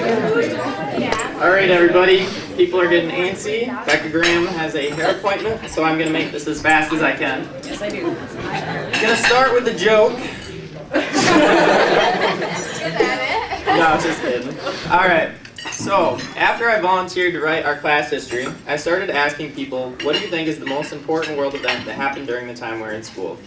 All right, everybody. People are getting antsy. Becca Graham has a hair appointment, so I'm going to make this as fast as I can. Yes, I do. I'm going to start with a joke. No, just kidding. All right. So, after I volunteered to write our class history, I started asking people, what do you think is the most important world event that happened during the time we were in school?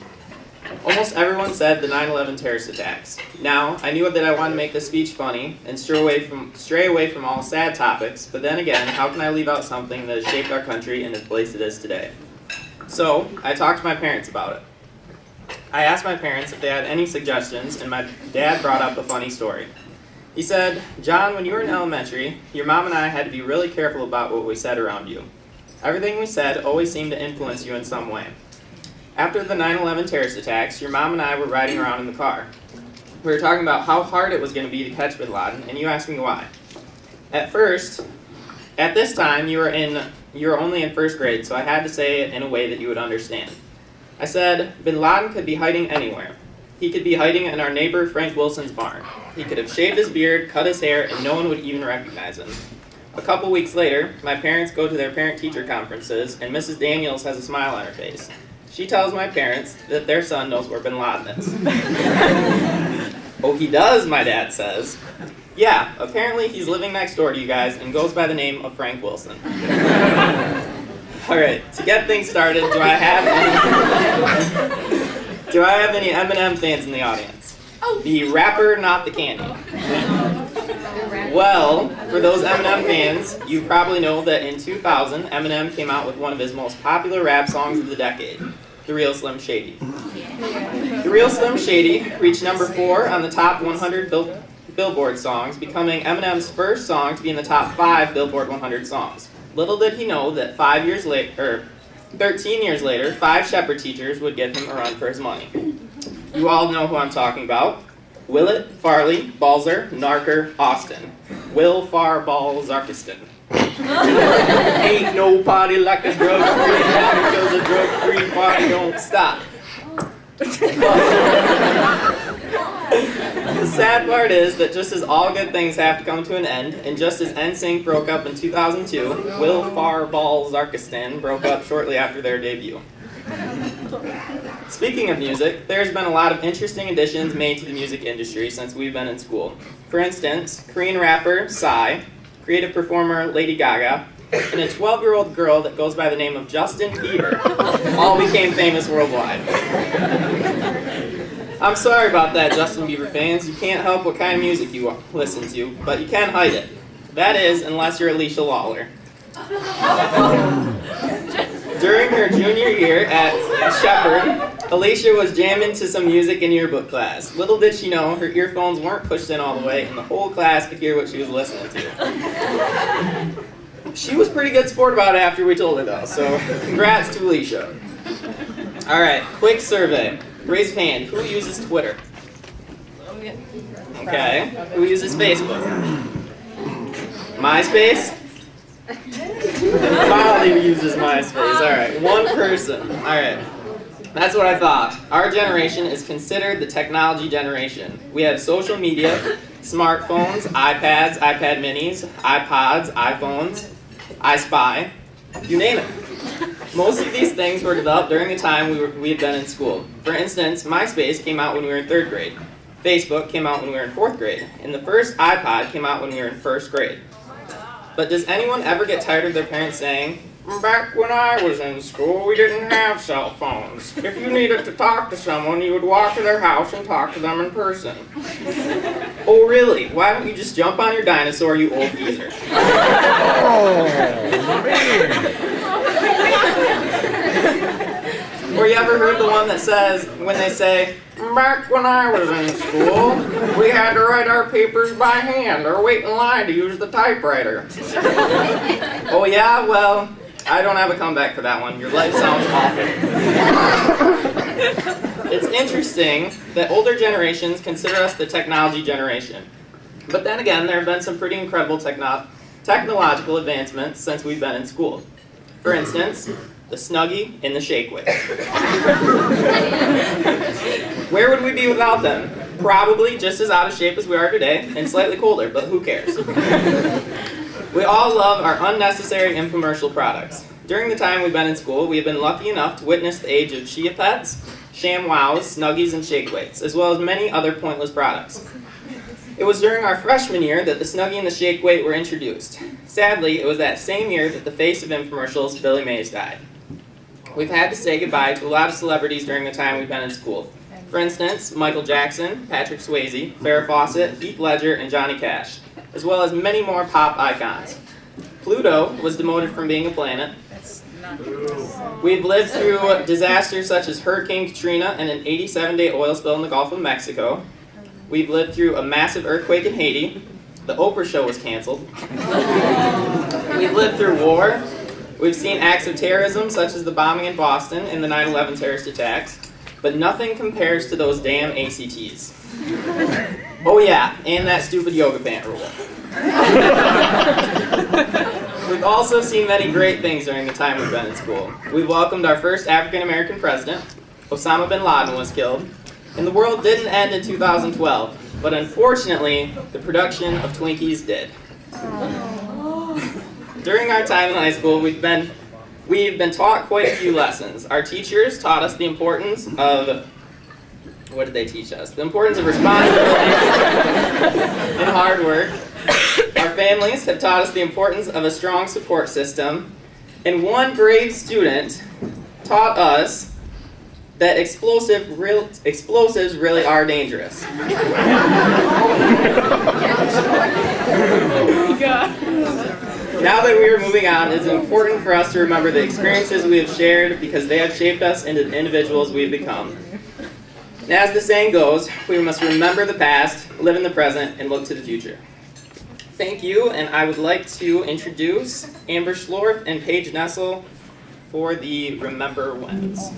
Almost everyone said the 9/11 terrorist attacks. Now, I knew that I wanted to make this speech funny and stray away from all sad topics, but then again, how can I leave out something that has shaped our country into the place it is today? So, I talked to my parents about it. I asked my parents if they had any suggestions, and my dad brought up a funny story. He said, "John, when you were in elementary, your mom and I had to be really careful about what we said around you. Everything we said always seemed to influence you in some way. After the 9/11 terrorist attacks, your mom and I were riding around in the car. We were talking about how hard it was going to be to catch bin Laden, and you asked me why. At this time, you were only in first grade, so I had to say it in a way that you would understand. I said, bin Laden could be hiding anywhere. He could be hiding in our neighbor Frank Wilson's barn. He could have shaved his beard, cut his hair, and no one would even recognize him. A couple weeks later, my parents go to their parent-teacher conferences, and Mrs. Daniels has a smile on her face. She tells my parents that their son knows where bin Laden is. Oh, he does, my dad says. Yeah, apparently he's living next door to you guys and goes by the name of Frank Wilson. All right, to get things started, do I have any M&M fans in the audience? The wrapper, not the candy. Well, for those M&M fans, you probably know that in 2000, Eminem came out with one of his most popular rap songs of the decade, The Real Slim Shady. The Real Slim Shady reached number 4 on the top 100 Billboard songs, becoming Eminem's first song to be in the top 5 Billboard 100 songs. Little did he know that 13 years later, 5 shepherd teachers would give him a run for his money. You all know who I'm talking about. Willett, Farley, Balzer, Narker, Austin. Will Far Ball Zarkiston. Ain't no party like a drug-free party, because a drug-free party don't stop. The sad part is that just as all good things have to come to an end, and just as NSYNC broke up in 2002, Will Far Ball Zarkistan broke up shortly after their debut. Speaking of music, there's been a lot of interesting additions made to the music industry since we've been in school. For instance, Korean rapper Psy, creative performer Lady Gaga, and a 12-year-old girl that goes by the name of Justin Bieber all became famous worldwide. I'm sorry about that, Justin Bieber fans. You can't help what kind of music you listen to, but you can hide it. That is, unless you're Alicia Lawler. During her junior year at Shepherd, Alicia was jamming to some music in yearbook class. Little did she know, her earphones weren't pushed in all the way, and the whole class could hear what she was listening to. She was a pretty good sport about it after we told her, though, so congrats to Alicia. All right, quick survey. Raise a hand. Who uses Twitter? Okay. Who uses Facebook? MySpace? Molly uses MySpace. All right. One person. All right. That's what I thought. Our generation is considered the technology generation. We have social media, smartphones, iPads, iPad minis, iPods, iPhones, iSpy, you name it. Most of these things were developed during the time we had been in school. For instance, MySpace came out when we were in 3rd grade. Facebook came out when we were in 4th grade. And the first iPod came out when we were in 1st grade. But does anyone ever get tired of their parents saying, "Back when I was in school, we didn't have cell phones. If you needed to talk to someone, you would walk to their house and talk to them in person." Oh, really? Why don't you just jump on your dinosaur, you old geezer? Or you ever heard the one that says, when they say, "Back when I was in school, we had to write our papers by hand or wait in line to use the typewriter"? Oh yeah? Well, I don't have a comeback for that one. Your life sounds awful. It's interesting that older generations consider us the technology generation. But then again, there have been some pretty incredible technological advancements since we've been in school. For instance, the Snuggie and the Shake Weight. Where would we be without them? Probably just as out of shape as we are today, and slightly colder, but who cares? We all love our unnecessary infomercial products. During the time we've been in school, we have been lucky enough to witness the age of Chia Pets, Sham Wows, Snuggies, and Shake Weights, as well as many other pointless products. It was during our freshman year that the Snuggie and the Shake Weight were introduced. Sadly, it was that same year that the face of infomercials, Billy Mays, died. We've had to say goodbye to a lot of celebrities during the time we've been in school. For instance, Michael Jackson, Patrick Swayze, Farrah Fawcett, Heath Ledger, and Johnny Cash, as well as many more pop icons. Pluto was demoted from being a planet. We've lived through disasters such as Hurricane Katrina and an 87-day oil spill in the Gulf of Mexico. We've lived through a massive earthquake in Haiti. The Oprah show was canceled. We've lived through war. We've seen acts of terrorism such as the bombing in Boston and the 9/11 terrorist attacks. But nothing compares to those damn ACTs. Oh yeah, and that stupid yoga pant rule. We've also seen many great things during the time we've been in school. We welcomed our first African-American president. Osama bin Laden was killed. And the world didn't end in 2012. But unfortunately, the production of Twinkies did. During our time in high school, we've been taught quite a few lessons. Our teachers taught us the importance of, what did they teach us? The importance of responsibility and hard work. Our families have taught us the importance of a strong support system. And one brave student taught us that explosives really are dangerous. Now that we are moving on, it's important for us to remember the experiences we have shared because they have shaped us into the individuals we have become. And as the saying goes, we must remember the past, live in the present, and look to the future. Thank you, and I would like to introduce Amber Schlorf and Paige Nessel for the Remember Whens.